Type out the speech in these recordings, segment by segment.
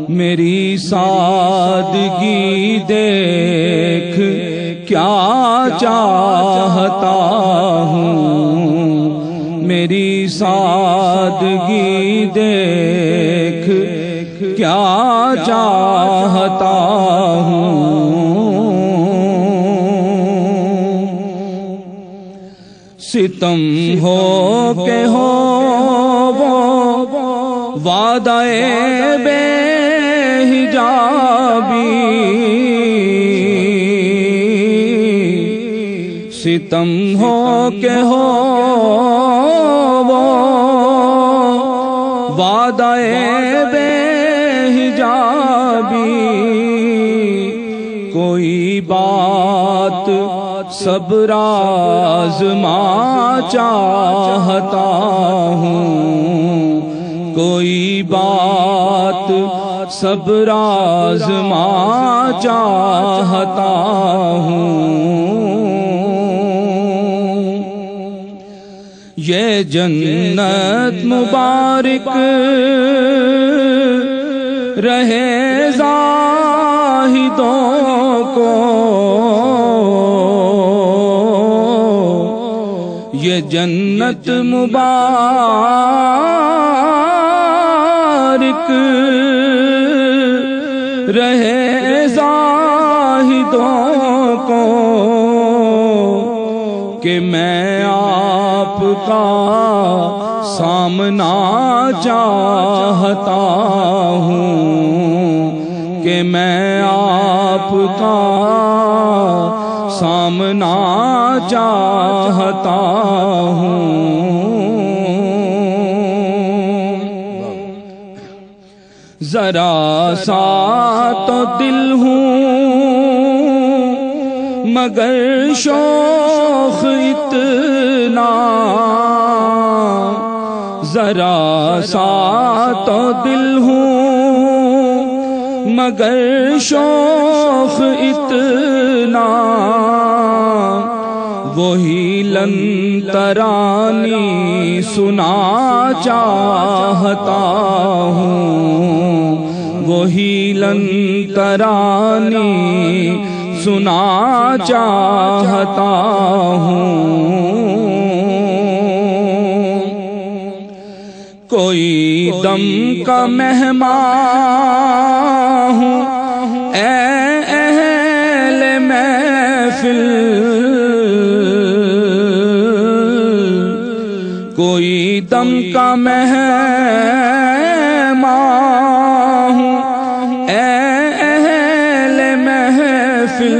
میری سادگی دیکھ کیا چاہتا ہوں، میری سادگی دیکھ کیا چاہتا ہوں۔ ستم ہو کہ ہو وہ وعدہ بے حجابی، ستم ہو کہ ہو وہ وعدہ بے حجابی، کوئی بات صبر آزما چاہتا ہوں، کوئی بات صبر آزما چاہتا ہوں۔ یہ جنت مبارک رہے زاہدوں کو، یہ جنت مبارک رہے زاہدوں کو، کہ میں آپ کا سامنا چاہتا ہوں، کہ میں آپ کا سامنا چاہتا ہوں۔ ذرا سا تو دل ہوں مگر شوق اتنا، ذرا سا تو دل ہوں مگر شوق اتنا، وہی لن ترانی سنا چاہتا ہوں، وہی لن ترانی سنا چاہتا ہوں۔ کوئی دم کا مہمان ہوں اے اہل محفل، کوئی دم کا مہمان ہوں اے اہل محفل،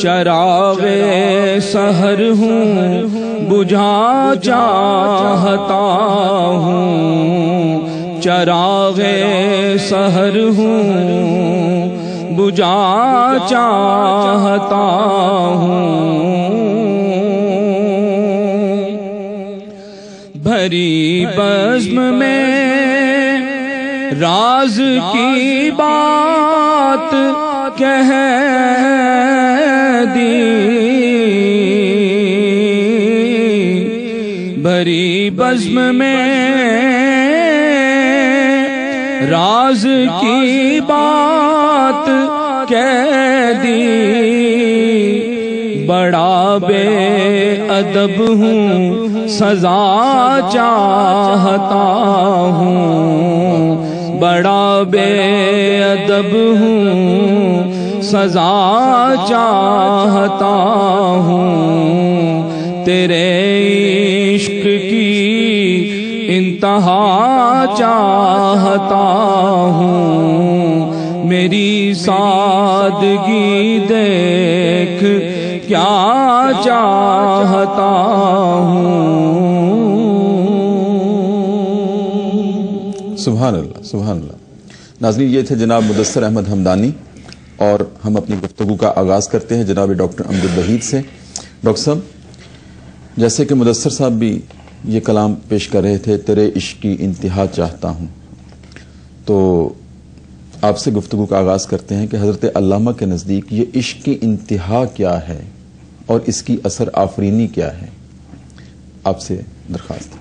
چراغ سحر ہوں بجھا چاہتا ہوں، چراغ سحر ہوں بجھا چاہتا ہوں۔ بھری بزم میں راز کی بات کہہ دی، بھری بزم میں راز کی بات کہہ دی، بڑا بے ادب ہوں سزا چاہتا ہوں، بڑا بے ادب ہوں سزا چاہتا ہوں، تیرے عشق کی انتہا چاہتا ہوں، میری سادگی دیکھ کیا چاہتا ہوں۔ سبحان اللہ، سبحان اللہ۔ ناظرین، یہ تھے جناب مدثر احمد ہمدانی، اور ہم اپنی گفتگو کا آغاز کرتے ہیں جناب ڈاکٹر امجد وحید سے۔ ڈاکٹر صاحب، جیسے کہ مدثر صاحب بھی یہ کلام پیش کر رہے تھے، تیرے عشق کی انتہا چاہتا ہوں، تو آپ سے گفتگو کا آغاز کرتے ہیں کہ حضرت علامہ کے نزدیک یہ عشق کی انتہا کیا ہے اور اس کی اثر آفرینی کیا ہے؟ آپ سے درخواست ہے۔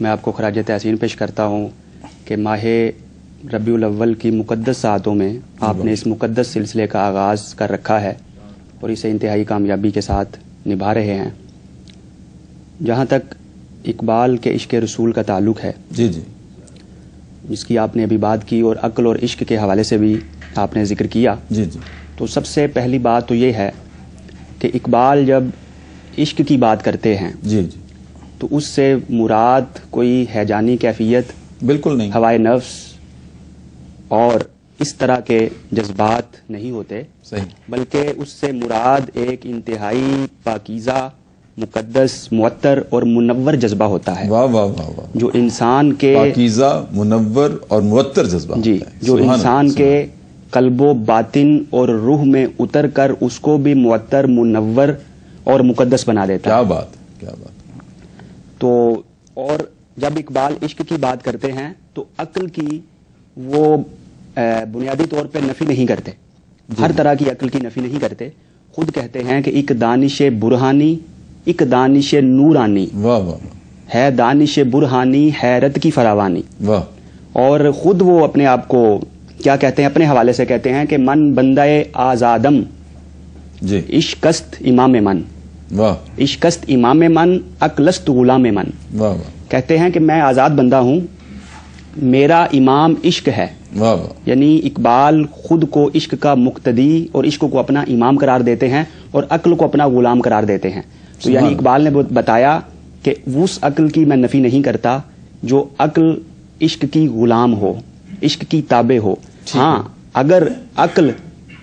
میں آپ کو خراج تحسین پیش کرتا ہوں کہ ماہ ربیع الاول کی مقدس ساعتوں میں آپ نے اس مقدس سلسلے کا آغاز کر رکھا ہے اور اسے انتہائی کامیابی کے ساتھ نبھا رہے ہیں. جہاں تک اقبال کے عشق رسول کا تعلق ہے، جی جی، جس کی آپ نے ابھی بات کی اور عقل اور عشق کے حوالے سے بھی آپ نے ذکر کیا، جی جی، تو سب سے پہلی بات تو یہ ہے کہ اقبال جب عشق کی بات کرتے ہیں جی جی، تو اس سے مراد کوئی ہیجانی کیفیت، بالکل نہیں، ہوائے نفس اور اس طرح کے جذبات نہیں ہوتے، صحیح، بلکہ اس سے مراد ایک انتہائی پاکیزہ، مقدس، معطر اور منور جذبہ ہوتا ہے. واہ واہ واہ واہ، جو انسان کے پاکیزہ، منور اور معطر جذبہ جی ہوتا ہے. جو سبحان انسان اللہ، کے قلب و باطن اور روح میں اتر کر اس کو بھی معطر، منور اور مقدس بنا دیتا کیا ہے. بات، کیا بات. تو اور جب اقبال عشق کی بات کرتے ہیں تو عقل کی وہ بنیادی طور پہ نفی نہیں کرتے، ہر طرح کی عقل کی نفی نہیں کرتے. خود کہتے ہیں کہ ایک دانش برہانی، ایک دانش نورانی، واہ واہ واہ، ہے دانش برہانی حیرت کی فراوانی. واہ، اور خود وہ اپنے آپ کو کیا کہتے ہیں، اپنے حوالے سے کہتے ہیں کہ من بندہ آزادم، جی، عشقست امام من، واہ عشقست امام من، عقلست غلام من. واہ واہ کہتے ہیں کہ میں آزاد بندہ ہوں، میرا امام عشق ہے. واہ واہ، یعنی اقبال خود کو عشق کا مقتدی اور عشق کو اپنا امام قرار دیتے ہیں اور عقل کو اپنا غلام قرار دیتے ہیں. تو یعنی اقبال نے بتایا کہ اس عقل کی میں نفی نہیں کرتا جو عقل عشق کی غلام ہو، عشق کی تابع ہو. ہاں، اگر عقل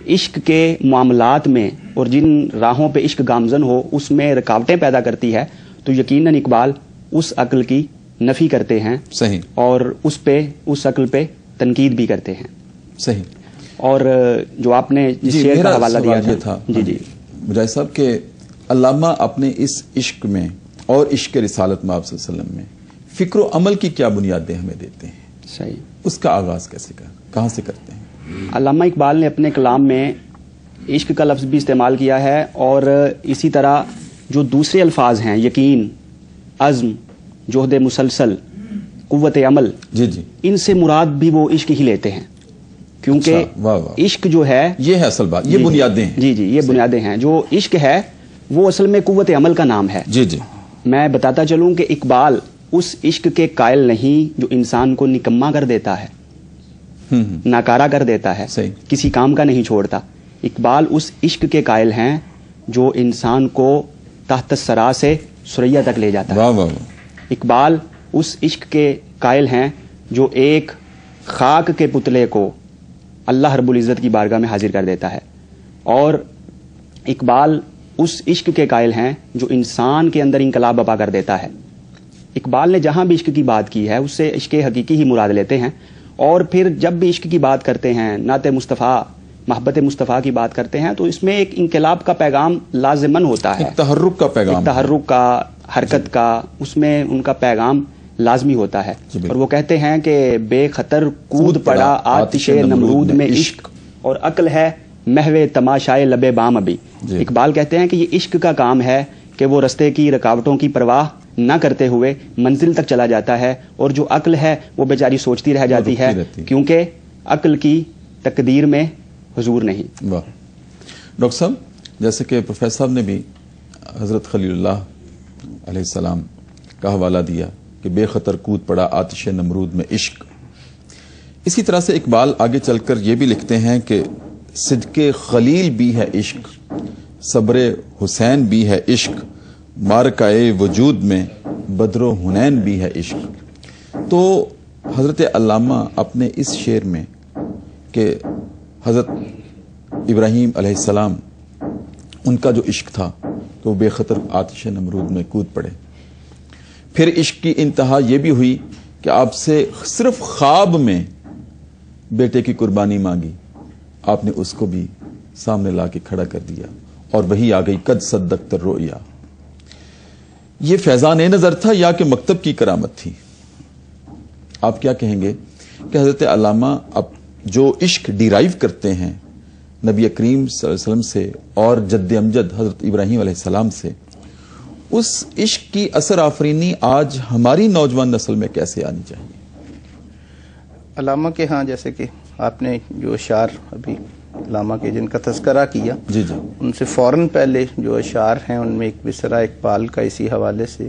عشق کے معاملات میں اور جن راہوں پہ عشق گامزن ہو اس میں رکاوٹیں پیدا کرتی ہے تو یقیناً اقبال اس عقل کی نفی کرتے ہیں، صحیح، اور اس عقل پہ تنقید بھی کرتے ہیں. صحیح. اور جو آپ نے جس شعر کا حوالہ دیا تھا، جی جی، مجاہد صاحب، کہ علامہ اپنے اس عشق میں اور عشق رسالت میں آپ صلی اللہ علیہ وسلم میں فکر و عمل کی کیا بنیادیں ہمیں دیتے ہیں؟ صحیح. اس کا آغاز کیسے کہاں سے کرتے ہیں؟ علامہ اقبال نے اپنے کلام میں عشق کا لفظ بھی استعمال کیا ہے اور اسی طرح جو دوسرے الفاظ ہیں، یقین، عزم، جہد مسلسل، قوت عمل، جی جی، ان سے مراد بھی وہ عشق ہی لیتے ہیں، کیونکہ اچھا، واہ واہ، عشق جو ہے یہ ہے اصل بات، یہ بنیادیں ہیں. جی جی، یہ بنیادیں ہیں. جو عشق ہے وہ اصل میں قوت عمل کا نام ہے. جی جی، میں بتاتا چلوں کہ اقبال اس عشق کے قائل نہیں جو انسان کو نکما کر دیتا ہے، ناکارہ کر دیتا ہے، صحیح، کسی کام کا نہیں چھوڑتا. اقبال اس عشق کے قائل ہیں جو انسان کو تحت الثری سے ثریا تک لے جاتا ہے. واہ واہ واہ، اقبال اس عشق کے قائل ہیں جو ایک خاک کے پتلے کو اللہ رب العزت کی بارگاہ میں حاضر کر دیتا ہے. اور اقبال اس عشق کے قائل ہیں جو انسان کے اندر انقلاب برپا کر دیتا ہے. اقبال نے جہاں بھی عشق کی بات کی ہے اس سے عشق حقیقی ہی مراد لیتے ہیں. اور پھر جب بھی عشق کی بات کرتے ہیں، نعت مصطفیٰ، محبت مصطفیٰ کی بات کرتے ہیں، تو اس میں ایک انقلاب کا پیغام لازمن ہوتا ہے، ایک تحرک کا پیغام، ایک تحرک کا، حرکت کا، اس میں ان کا پیغام لازمی ہوتا ہے. اور وہ کہتے ہیں کہ بے خطر کود پڑا آتش نمرود میں عشق، اور عقل ہے محو تماشائے لبے بام ابھی. اقبال کہتے ہیں کہ یہ عشق کا کام ہے کہ وہ رستے کی رکاوٹوں کی پرواہ نہ کرتے ہوئے منزل تک چلا جاتا ہے، اور جو عقل ہے وہ بیچاری سوچتی رہ جاتی ہے کیونکہ عقل کی تقدیر میں حضور نہیں. واہ. ڈاکٹر صاحب، جیسے کہ پروفیسر صاحب نے بھی حضرت خلیل اللہ علیہ السلام کا حوالہ دیا کہ بے خطر کود پڑا آتش نمرود میں عشق، اسی طرح سے اقبال آگے چل کر یہ بھی لکھتے ہیں کہ صدق خلیل بھی ہے عشق، صبر حسین بھی ہے عشق، مارکائے وجود میں بدر و حنین بھی ہے عشق. تو حضرت علامہ اپنے اس شعر میں کہ حضرت ابراہیم علیہ السلام ان کا جو عشق تھا تو بے خطر آتش نمرود میں کود پڑے. پھر عشق کی انتہا یہ بھی ہوئی کہ آپ سے صرف خواب میں بیٹے کی قربانی مانگی، آپ نے اس کو بھی سامنے لا کے کھڑا کر دیا اور وہی آ گئی قد صدقت الرؤیا. یہ فیضان نظر تھا یا کہ مکتب کی کرامت تھی؟ آپ کیا کہیں گے کہ حضرت علامہ اب جو عشق ڈیرائیو کرتے ہیں نبی کریم صلی اللہ علیہ وسلم سے اور جد امجد حضرت ابراہیم علیہ السلام سے، اس عشق کی اثر آفرینی آج ہماری نوجوان نسل میں کیسے آنی چاہیے؟ علامہ کے ہاں جیسے کہ آپ نے جو اشعار ابھی علامہ کے جن کا تذکرہ کیا، جی جی، ان سے فوراً پہلے جو اشعار ہیں ان میں ایک مصرع اقبال کا اسی حوالے سے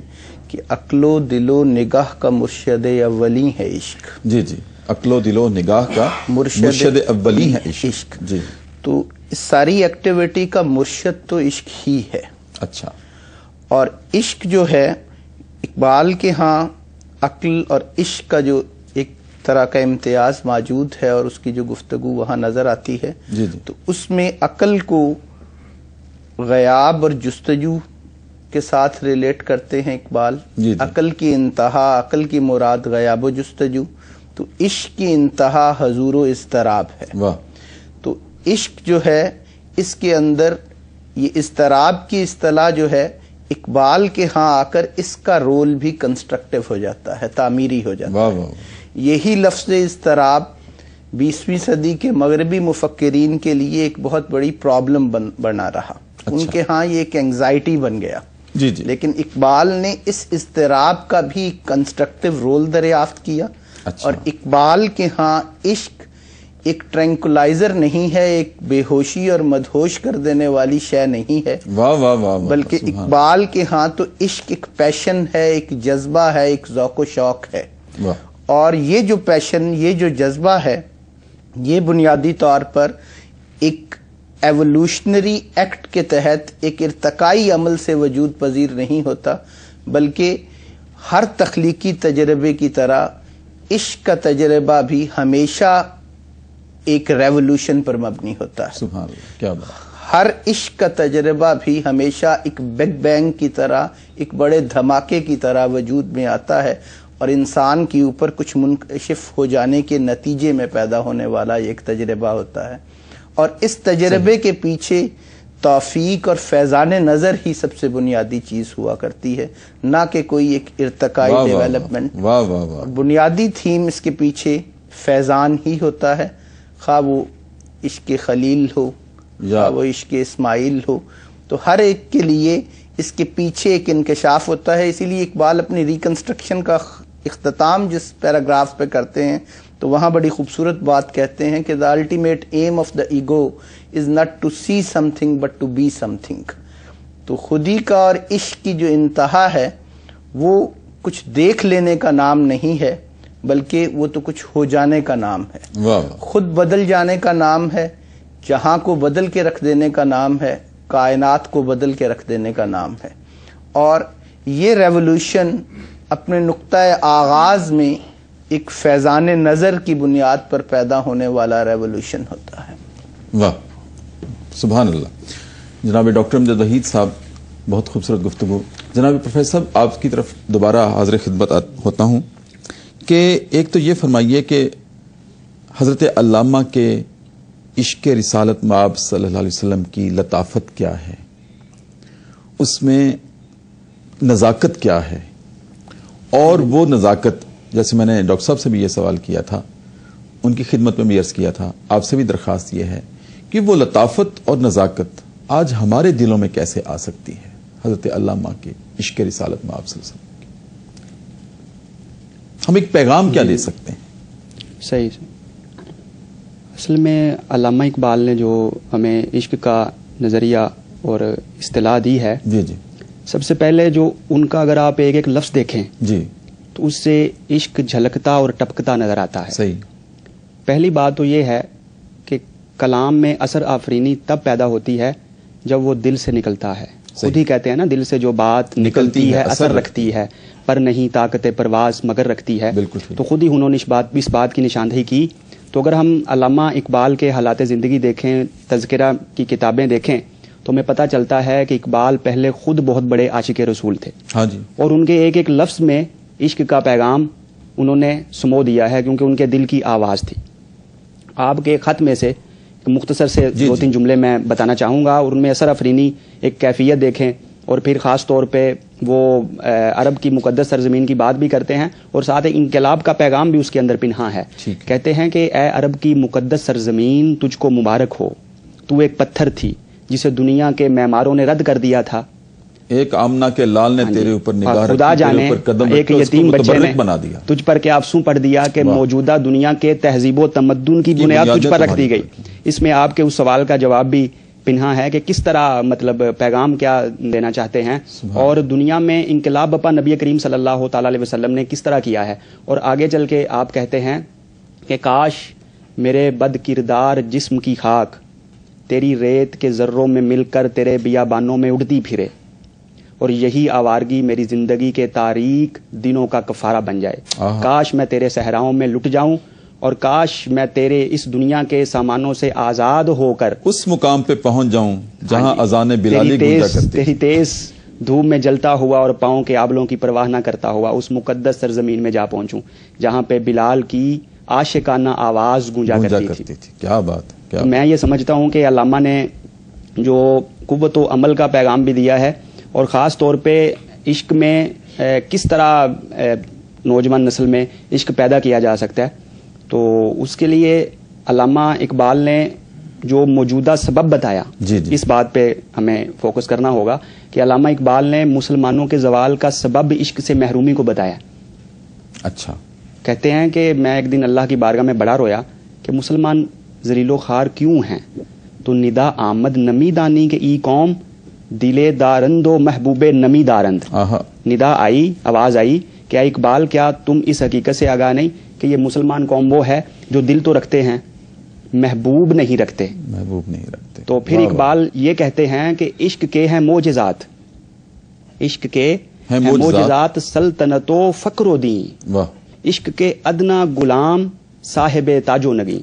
کہ عقل و دل و نگاہ کا مرشد اولی ہے عشق. جی جی، عقل و دل و نگاہ کا مرشد اولی ہے عشق. جی، تو اس ساری ایکٹیویٹی کا مرشد تو عشق ہی ہے. اچھا. اور عشق جو ہے اقبال کے ہاں عقل اور عشق کا جو ایک طرح کا امتیاز موجود ہے اور اس کی جو گفتگو وہاں نظر آتی ہے، جی جی، تو اس میں عقل کو غیاب اور جستجو کے ساتھ ریلیٹ کرتے ہیں اقبال. جی جی. عقل کی انتہا، عقل کی مراد غیاب و جستجو، تو عشق کی انتہا حضور و اضطراب ہے. واہ. تو عشق جو ہے اس کے اندر یہ اضطراب کی اصطلاح جو ہے اقبال کے ہاں آ کر اس کا رول بھی کنسٹرکٹیو ہو جاتا ہے، تعمیری ہو جاتا واہ ہے. واہ. یہی لفظ اضطراب 20ویں صدی کے مغربی مفکرین کے لیے ایک بہت بڑی پرابلم بنا رہا. ان کے ہاں یہ ایک اینگزائٹی بن گیا. جی جی. لیکن اقبال نے اس اضطراب کا بھی کنسٹرکٹیو رول دریافت کیا. اور اقبال کے ہاں عشق ایک ٹرینکولائزر نہیں ہے، ایک بے ہوشی اور مدہوش کر دینے والی شے نہیں ہے. واہ واہ واہ. بلکہ اقبال کے ہاں تو عشق ایک پیشن ہے، ایک جذبہ ہے، ایک ذوق و شوق ہے. واہ. اور یہ جو پیشن، یہ جو جذبہ ہے، یہ بنیادی طور پر ایک ایوولوشنری ایکٹ کے تحت ایک ارتقائی عمل سے وجود پذیر نہیں ہوتا، بلکہ ہر تخلیقی تجربے کی طرح عشق کا تجربہ بھی ہمیشہ ایک ریولوشن پر مبنی ہوتا ہے. سبحان اللہ، کیا بات. ہر عشق کا تجربہ بھی ہمیشہ ایک بگ بینگ کی طرح، ایک بڑے دھماکے کی طرح وجود میں آتا ہے اور انسان کے اوپر کچھ منکشف ہو جانے کے نتیجے میں پیدا ہونے والا ایک تجربہ ہوتا ہے. اور اس تجربے کے پیچھے توفیق اور فیضان نظر ہی سب سے بنیادی چیز ہوا کرتی ہے، نہ کہ کوئی ایک ارتقائی ڈیولپمنٹ. بنیادی تھیم اس کے پیچھے فیضان ہی ہوتا ہے، خواہ وہ عشق خلیل ہو یا وہ عشق اسماعیل ہو. تو ہر ایک کے لیے اس کے پیچھے ایک انکشاف ہوتا ہے. اسی لیے اقبال اپنی ریکنسٹرکشن کا اختتام جس پیراگراف پہ کرتے ہیں تو وہاں بڑی خوبصورت بات کہتے ہیں کہ the ultimate aim of the ego is not to see something but to be something. تو خودی کا اور عشق کی جو انتہا ہے وہ کچھ دیکھ لینے کا نام نہیں ہے، بلکہ وہ تو کچھ ہو جانے کا نام ہے. خود بدل جانے کا نام ہے، جہاں کو بدل کے رکھ دینے کا نام ہے، کائنات کو بدل کے رکھ دینے کا نام ہے. اور یہ ریولوشن اپنے نقطۂ آغاز میں ایک فیضان نظر کی بنیاد پر پیدا ہونے والا ریولوشن ہوتا ہے. واہ، سبحان اللہ. جناب ڈاکٹر امجد وحید صاحب، بہت خوبصورت گفتگو. جناب پروفیسر صاحب، آپ کی طرف دوبارہ حاضر خدمت ہوتا ہوں کہ ایک تو یہ فرمائیے کہ حضرت علامہ کے عشق رسالت مآب صلی اللہ علیہ وسلم کی لطافت کیا ہے، اس میں نزاکت کیا ہے، اور وہ نزاکت جیسے میں نے ڈاکٹر صاحب سے بھی یہ سوال کیا تھا، ان کی خدمت میں بھی عرض کیا تھا، آپ سے بھی درخواست یہ ہے کہ وہ لطافت اور نزاکت آج ہمارے دلوں میں کیسے آ سکتی ہے حضرت علامہ کے عشق رسالت مآب صلی اللہ علیہ وسلم کی. ہم ایک پیغام کیا دے سکتے ہیں؟ صحیح. اصل میں علامہ اقبال نے جو ہمیں عشق کا نظریہ اور اصطلاح دی ہے، جی جی، سب سے پہلے جو ان کا اگر آپ ایک ایک لفظ دیکھیں جی تو اس سے عشق جھلکتا اور ٹپکتا نظر آتا ہے. صحیح. پہلی بات تو یہ ہے کہ کلام میں اثر آفرینی تب پیدا ہوتی ہے جب وہ دل سے نکلتا ہے. خود ہی کہتے ہیں نا، دل سے جو بات نکلتی ہے اثر رکھتی ہے، پر نہیں طاقت پرواز مگر رکھتی ہے. بالکل. تو خود ہی انہوں نے اس بات کی نشاندہی کی. تو اگر ہم علامہ اقبال کے حالات زندگی دیکھیں، تذکرہ کی کتابیں دیکھیں، تو ہمیں پتہ چلتا ہے کہ اقبال پہلے خود بہت بڑے عاشق رسول تھے. ہاں جی. اور ان کے ایک ایک لفظ میں عشق کا پیغام انہوں نے سمو دیا ہے، کیونکہ ان کے دل کی آواز تھی. آپ کے خط میں سے مختصر سے دو تین جملے میں بتانا چاہوں گا، اور ان میں اثر آفرینی ایک کیفیت دیکھیں، اور پھر خاص طور پہ وہ عرب کی مقدس سرزمین کی بات بھی کرتے ہیں، اور ساتھ انقلاب کا پیغام بھی اس کے اندر پنہاں ہے. کہتے ہیں کہ اے عرب کی مقدس سرزمین، تجھ کو مبارک ہو، تو ایک پتھر تھی جسے دنیا کے معماروں نے رد کر دیا تھا، ایک آمنا کے لال نے تیرے اوپر نگاہ رکھی، خدا جانے ایک یتیم بچے نے بنا دیا، تجھ پر کیا افسوں پڑھ دیا کہ موجودہ دنیا کے تہذیب و تمدن کی بنیاد تجھ پر رکھ دی گئی۔ اس میں آپ کے اس سوال کا جواب بھی پنہا ہے کہ کس طرح مطلب پیغام کیا دینا چاہتے ہیں، اور دنیا میں انقلاب بپا نبی کریم صلی اللہ تعالی علیہ وسلم نے کس طرح کیا ہے۔ اور آگے چل کے آپ کہتے ہیں کہ کاش میرے بد کردار جسم کی خاک تیری ریت کے ذروں میں مل کر تیرے بیابانوں میں اڑتی پھرے، اور یہی آوارگی میری زندگی کے تاریک دنوں کا کفارہ بن جائے۔ کاش میں تیرے صحراؤں میں لٹ جاؤں، اور کاش میں تیرے اس دنیا کے سامانوں سے آزاد ہو کر اس مقام پہ پہنچ جاؤں جہاں اذان بلالی گونجا کرتی، تیری تیز دھوپ میں جلتا ہوا اور پاؤں کے آبلوں کی پرواہ نہ کرتا ہوا اس مقدس سرزمین میں جا پہنچوں جہاں پہ بلال کی عاشقانہ آواز گونجا کرتی تھی۔ کیا بات ہے۔ میں یہ سمجھتا ہوں کہ علامہ نے جو قوت و عمل کا پیغام بھی دیا ہے، اور خاص طور پہ عشق میں کس طرح نوجوان نسل میں عشق پیدا کیا جا سکتا ہے، تو اس کے لیے علامہ اقبال نے جو موجودہ سبب بتایا، اس بات پہ ہمیں فوکس کرنا ہوگا کہ علامہ اقبال نے مسلمانوں کے زوال کا سبب عشق سے محرومی کو بتایا۔ اچھا، کہتے ہیں کہ میں ایک دن اللہ کی بارگاہ میں بڑا رویا کہ مسلمان ذلیل و خوار کیوں ہیں، تو ندا آمد نمی دانی کے ای قوم دلے دارند و محبوب نمی دارند۔ ندا آئی، آواز آئی کہ اے اقبال کیا تم اس حقیقت سے آگاہ نہیں کہ یہ مسلمان قوم وہ ہے جو دل تو رکھتے ہیں محبوب نہیں رکھتے۔ تو پھر اقبال یہ کہتے ہیں کہ عشق کے ہیں معجزات، عشق کے ہیں معجزات سلطنت و فقر و دین، عشق کے ادنا غلام صاحب تاج و نگی۔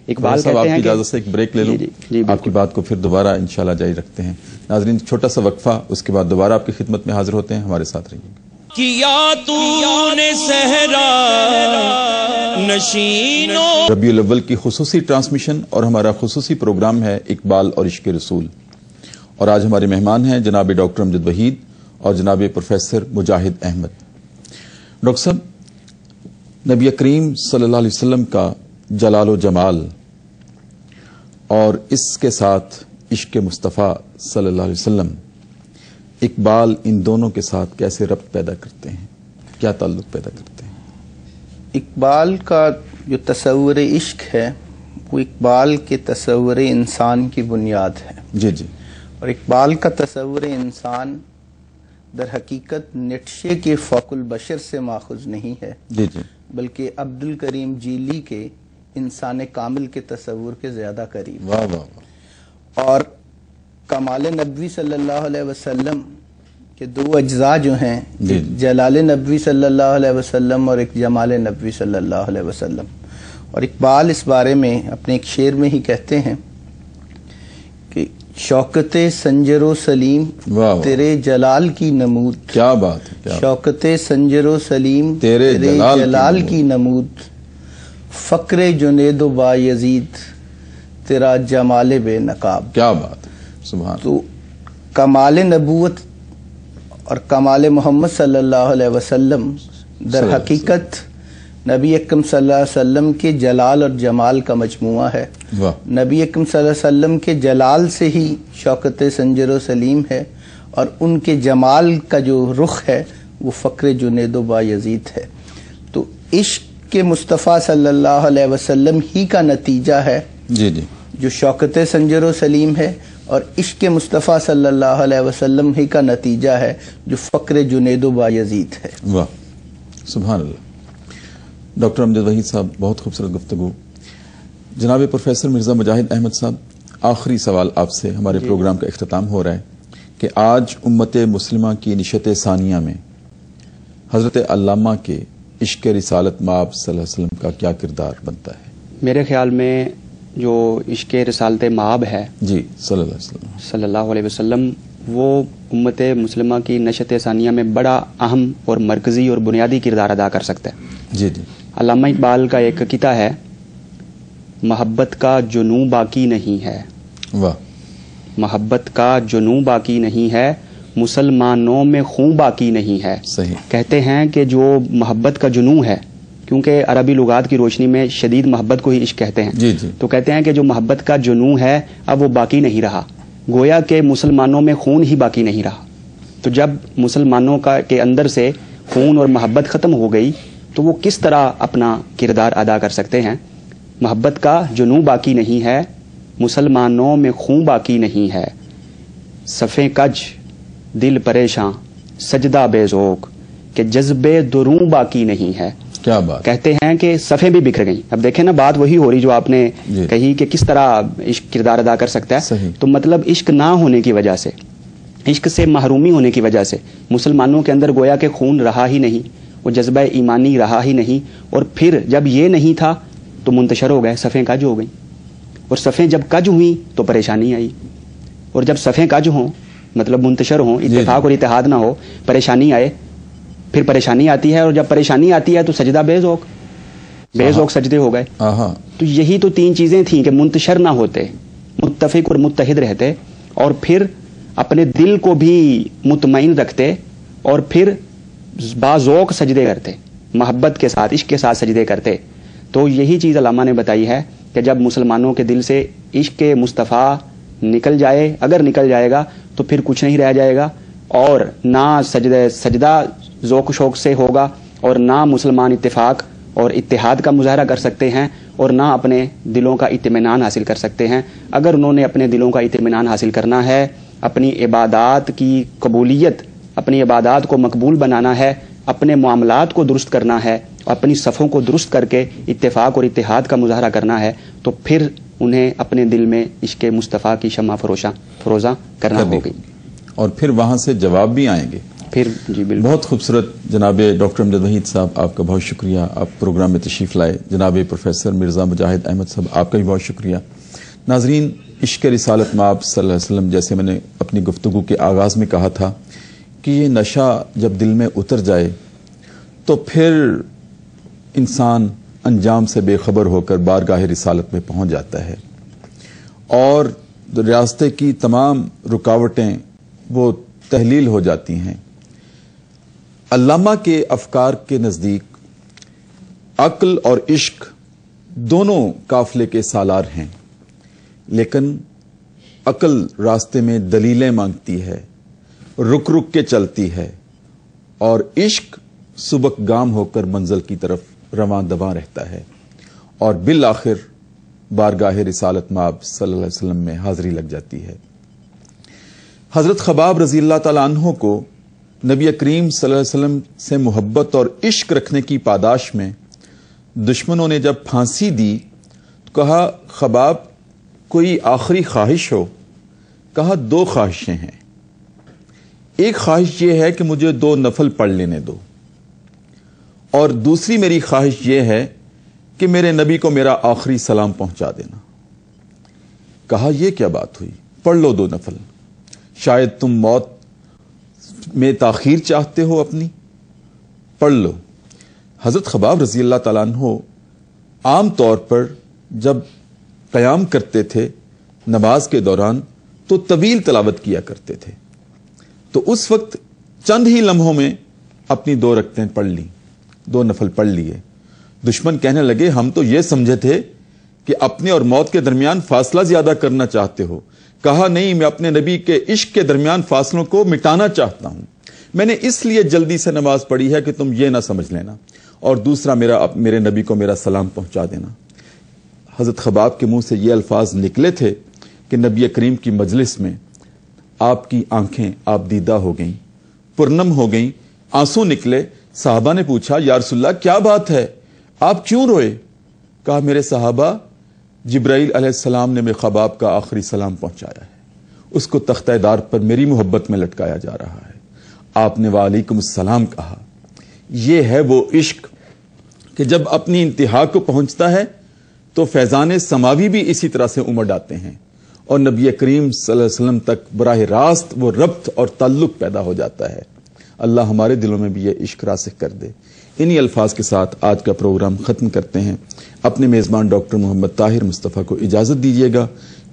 اقبال کہتے ہیں کہ اجازت سے ایک بریک لے لوں، آپ کی بات کو پھر دوبارہ انشاءاللہ جاری رکھتے ہیں۔ ناظرین چھوٹا سا وقفہ، اس کے بعد دوبارہ آپ کی خدمت میں حاضر ہوتے ہیں، ہمارے ساتھ رہیے۔ کیا تو نے صحرا نشینوں ربیع الاول کی خصوصی ٹرانسمیشن اور ہمارا خصوصی پروگرام ہے اقبال اور عشق رسول، اور آج ہمارے مہمان ہیں جناب ڈاکٹر امجد وحید اور جناب پروفیسر مجاہد احمد۔ ڈاکٹر صاحب، نبی کریم صلی اللہ علیہ وسلم کا جلال و جمال اور اس کے ساتھ عشق مصطفیٰ صلی اللہ علیہ وسلم، اقبال ان دونوں کے ساتھ کیسے ربط پیدا کرتے ہیں، کیا تعلق پیدا کرتے ہیں؟ اقبال کا جو تصور عشق ہے وہ اقبال کے تصور انسان کی بنیاد ہے۔ جی جی۔ اور اقبال کا تصور انسان در حقیقت نیٹشے کے فوق البشر سے ماخوذ نہیں ہے، جی جی، بلکہ عبد الکریم جیلی کے انسان کامل کے تصور کے زیادہ قریب۔ واہ واہ۔ اور کمال نبوی صلی اللہ علیہ وسلم کے دو اجزاء جو ہیں، جلال نبوی صلی اللہ علیہ وسلم اور ایک جمال نبوی صلی اللہ علیہ وسلم، اور اقبال اس بارے میں اپنے ایک شعر میں ہی کہتے ہیں کہ شوکت سنجر و سلیم تیرے جلال کی نمود، کیا بات ہے، شوکت سنجر و سلیم تیرے جلال کی نمود، فقر جنید و با یزید تیرا جمال بے نقاب۔ کیا بات ہے، سبحان۔ تو کمال نبوت اور کمال محمد صلی اللہ علیہ وسلم در حقیقت نبی اکرم صلی اللہ علیہ وسلم کے جلال اور جمال کا مجموعہ ہے۔ نبی اکرم صلی اللہ علیہ وسلم کے جلال سے ہی شوکت سنجر و سلیم ہے، اور ان کے جمال کا جو رخ ہے وہ فقر جنید و با یزید ہے۔ تو عشق کے مصطفیٰ صلی اللہ علیہ وسلم ہی کا نتیجہ ہے جی جی، جو شوکت سنجر و سلیم ہے، اور عشق مصطفیٰ صلی اللہ علیہ وسلم ہی کا نتیجہ ہے جو فقر جنید و با یزید ہے۔ واہ، سبحان اللہ۔ ڈاکٹر امجد وحید صاحب، بہت خوبصورت گفتگو۔ جناب پروفیسر مرزا مجاہد احمد صاحب، آخری سوال آپ سے، ہمارے پروگرام کا اختتام ہو رہا ہے کہ آج امت مسلمہ کی نشت ثانیہ میں حضرت علامہ کے عشق رسالت مآب صلی اللہ علیہ وسلم کا کیا کردار بنتا ہے؟ میرے خیال میں جو عشق رسالت مآب ہے جی صلی اللہ علیہ وسلم، وہ امت مسلمہ کی نشت ثانیہ میں بڑا اہم اور مرکزی اور بنیادی کردار ادا کر سکتا ہے۔ جی جی۔ علامہ اقبال کا ایک قطعہ ہے، محبت کا جنوں باقی نہیں ہے، واہ، محبت کا جنوں باقی نہیں ہے، مسلمانوں میں خون باقی نہیں ہے۔ صحیح۔ کہتے ہیں کہ جو محبت کا جنوں ہے، کیونکہ عربی لغات کی روشنی میں شدید محبت کو ہی عشق کہتے ہیں، جی جی، تو کہتے ہیں کہ جو محبت کا جنوں ہے اب وہ باقی نہیں رہا، گویا کہ مسلمانوں میں خون ہی باقی نہیں رہا۔ تو جب مسلمانوں کے اندر سے خون اور محبت ختم ہو گئی تو وہ کس طرح اپنا کردار ادا کر سکتے ہیں؟ محبت کا جنوں باقی نہیں ہے، مسلمانوں میں خون باقی نہیں ہے، صفیں کج دل پریشاں سجدہ بے ذوق کہ جذبے دروں باقی نہیں ہے. کیا بات کہتے ہیں کہ صفیں بھی بکھر گئیں. اب دیکھیں نا، بات وہی ہو رہی جو آپ نے کہی کہ کس طرح عشق کردار ادا کر سکتا ہے. تو مطلب عشق نہ ہونے کی وجہ سے، عشق سے محرومی ہونے کی وجہ سے مسلمانوں کے اندر گویا کہ خون رہا ہی نہیں، وہ جذبہ ایمانی رہا ہی نہیں. اور پھر جب یہ نہیں تھا تو منتشر ہو گئے، صفیں کج ہو گئیں. اور صفیں جب کج ہوئیں تو پریشانی آئی. اور جب صفیں کج ہوں مطلب منتشر ہوں، اتفاق اور اتحاد نہ ہو، پریشانی آئے. پھر پریشانی آتی ہے، اور جب پریشانی آتی ہے تو سجدہ بے ذوق سجدے ہو گئے. تو یہی تو تین چیزیں تھیں کہ منتشر نہ ہوتے، متفق اور متحد رہتے، اور پھر اپنے دل کو بھی مطمئن رکھتے، اور پھر باذوق سجدے کرتے، محبت کے ساتھ عشق کے ساتھ سجدے کرتے. تو یہی چیز علامہ نے بتائی ہے کہ جب مسلمانوں کے دل سے عشق مصطفیٰ نکل جائے، اگر نکل جائے گا تو پھر کچھ نہیں رہ جائے گا، اور نہ سجدہ ذوق و شوق سے ہوگا، اور نہ مسلمان اتفاق اور اتحاد کا مظاہرہ کر سکتے ہیں، اور نہ اپنے دلوں کا اطمینان حاصل کر سکتے ہیں. اگر انہوں نے اپنے دلوں کا اطمینان حاصل کرنا ہے، اپنی عبادات کی قبولیت، اپنی عبادات کو مقبول بنانا ہے، اپنے معاملات کو درست کرنا ہے، اپنی صفوں کو درست کر کے اتفاق اور اتحاد کا مظاہرہ کرنا ہے، تو پھر انہیں اپنے دل میں عشق مصطفیٰ کی شمع فروزاں کرنا ہوگی. اور پھر وہاں سے جواب بھی آئیں گے. پھر جی بالکل. بہت خوبصورت جناب ڈاکٹر امجد وحید صاحب، آپ کا بہت شکریہ، آپ پروگرام میں تشریف لائے. جناب پروفیسر مرزا مجاہد احمد صاحب، آپ کا بھی بہت شکریہ. ناظرین، عشق رسالت مآب صلی اللہ علیہ وسلم، جیسے میں نے اپنی گفتگو کے آغاز میں کہا تھا کہ یہ نشہ جب دل میں اتر جائے تو پھر انسان انجام سے بے خبر ہو کر بارگاہ رسالت میں پہنچ جاتا ہے، اور راستے کی تمام رکاوٹیں وہ تحلیل ہو جاتی ہیں. علامہ کے افکار کے نزدیک عقل اور عشق دونوں قافلے کے سالار ہیں، لیکن عقل راستے میں دلیلیں مانگتی ہے، رک رک کے چلتی ہے، اور عشق سبک گام ہو کر منزل کی طرف رواں دواں رہتا ہے، اور بالآخر بارگاہ رسالت مآب صلی اللہ علیہ وسلم میں حاضری لگ جاتی ہے. حضرت خباب رضی اللہ تعالیٰ عنہ کو نبی کریم صلی اللہ علیہ وسلم سے محبت اور عشق رکھنے کی پاداش میں دشمنوں نے جب پھانسی دی تو کہا، خباب کوئی آخری خواہش ہو؟ کہا، 2 خواہشیں ہیں. ایک خواہش یہ ہے کہ مجھے 2 نفل پڑھ لینے دو، اور دوسری میری خواہش یہ ہے کہ میرے نبی کو میرا آخری سلام پہنچا دینا. کہا، یہ کیا بات ہوئی؟ پڑھ لو 2 نفل، شاید تم موت میں تاخیر چاہتے ہو اپنی، پڑھ لو. حضرت خباب رضی اللہ تعالیٰ عنہ عام طور پر جب قیام کرتے تھے نماز کے دوران تو طویل تلاوت کیا کرتے تھے. تو اس وقت چند ہی لمحوں میں اپنی 2 رکعتیں پڑھ لی، 2 نفل پڑھ لیے. دشمن کہنے لگے، ہم تو یہ سمجھے تھے کہ اپنے اور موت کے درمیان فاصلہ زیادہ کرنا چاہتے ہو. کہا، نہیں، میں اپنے نبی کے عشق کے درمیان فاصلوں کو مٹانا چاہتا ہوں. میں نے اس لیے جلدی سے نماز پڑھی ہے کہ تم یہ نہ سمجھ لینا، اور دوسرا میرے نبی کو میرا سلام پہنچا دینا. حضرت خباب کے منہ سے یہ الفاظ نکلے تھے کہ نبی کریم کی مجلس میں آپ کی آنکھیں آپ دیدہ ہو گئیں، پرنم ہو گئیں، آنسو نکلے. صحابہ نے پوچھا، یا رسول اللہ کیا بات ہے، آپ کیوں روئے؟ کہا، میرے صحابہ، جبرائیل علیہ السلام نے میرے خباب کا آخری سلام پہنچایا ہے، اس کو تختہ دار پر میری محبت میں لٹکایا جا رہا ہے. آپ نے وعلیکم السلام کہا. یہ ہے وہ عشق کہ جب اپنی انتہا کو پہنچتا ہے تو فیضان سماوی بھی اسی طرح سے امڑ آتے ہیں، اور نبی کریم صلی اللہ علیہ وسلم تک براہ راست وہ ربط اور تعلق پیدا ہو جاتا ہے. اللہ ہمارے دلوں میں بھی یہ عشق راسخ کر دے. انہی الفاظ کے ساتھ آج کا پروگرام ختم کرتے ہیں. اپنے میزبان ڈاکٹر محمد طاہر مصطفیٰ کو اجازت دیجیے گا.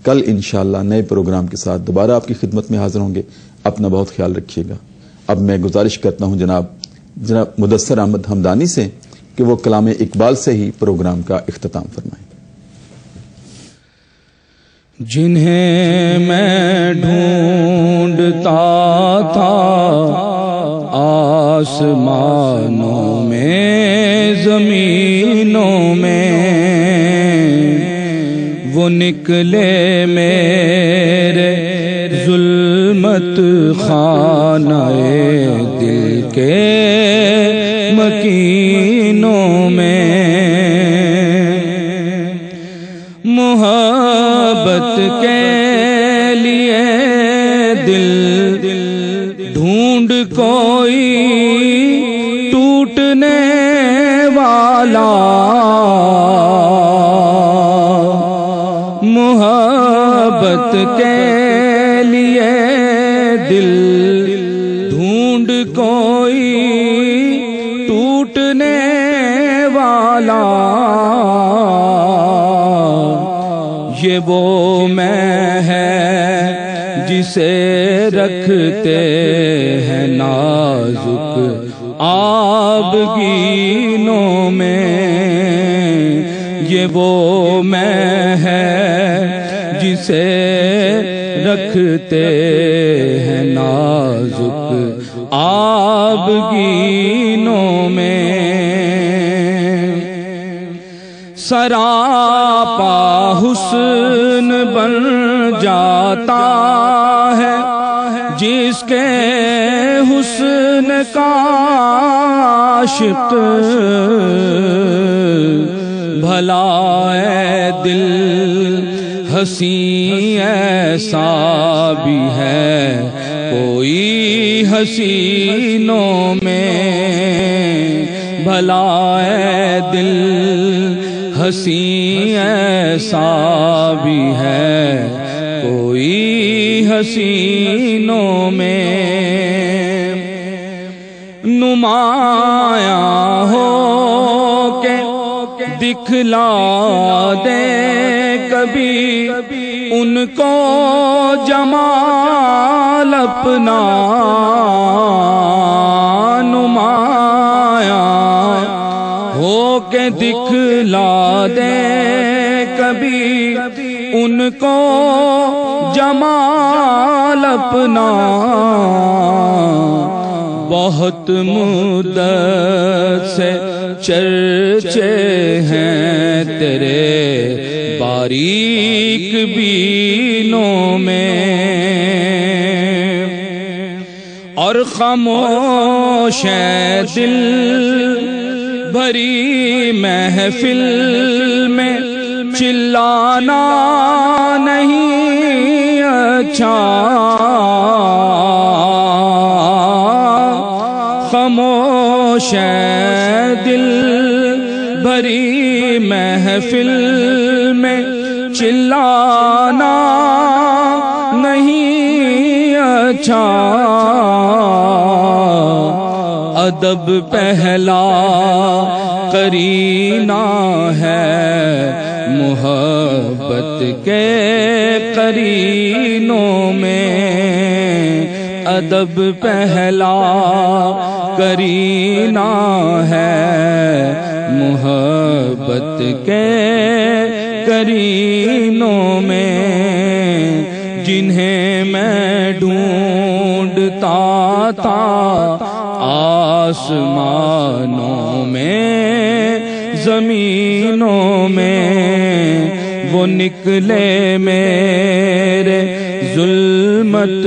کل انشاءاللہ نئے پروگرام کے ساتھ دوبارہ آپ کی خدمت میں حاضر ہوں گے. اپنا بہت خیال رکھیے گا. اب میں گزارش کرتا ہوں جناب مدثر احمد ہمدانی سے کہ وہ کلام اقبال سے ہی پروگرام کا اختتام فرمائیں. جنہیں میں ڈھونڈتا تھا آسمانوں میں زمینوں میں، وہ نکلے میرے ظلمت خانہ دل کے مکینوں میں، محبت کے لیے دل ڈھونڈ کوئی ٹوٹنے والا، محبت کے لیے دل ڈھونڈ کوئی ٹوٹنے والا، یہ وہ میں ہے جسے رکھتے ہیں نازک آبگینوں میں، یہ وہ میں ہے جسے رکھتے ہیں نازک آبگینوں میں، سراپا حسن بن جاتا ہے جس کے حسن کا عاشق، بھلا اے دل ہنسی ایسا بھی ہے کوئی حسینوں میں، بھلا اے دل ہنسی ایسا بھی ہے کوئی حسینوں میں، نمایاں ہو کے دکھلا دے کبھی ان کو جمال اپنا، نمایاں ہو کے دکھلا دے کبھی ان کو جمال اپنا، بہت مدت سے چرچے ہیں تیرے باریک بینوں میں، اور خاموش ہے دل بھری محفل میں چلانا نہیں اچھا، خاموش ہے دل بھری محفل میں چلانا نہیں اچھا، ادب پہلا قرینہ ہے محبت کے قرینوں میں، ادب پہلا قرینہ ہے محبت کے قرینوں میں، جنہیں میں ڈھونڈتا تھا آسمانوں میں زمینوں میں، وہ نکلے میرے ظلمت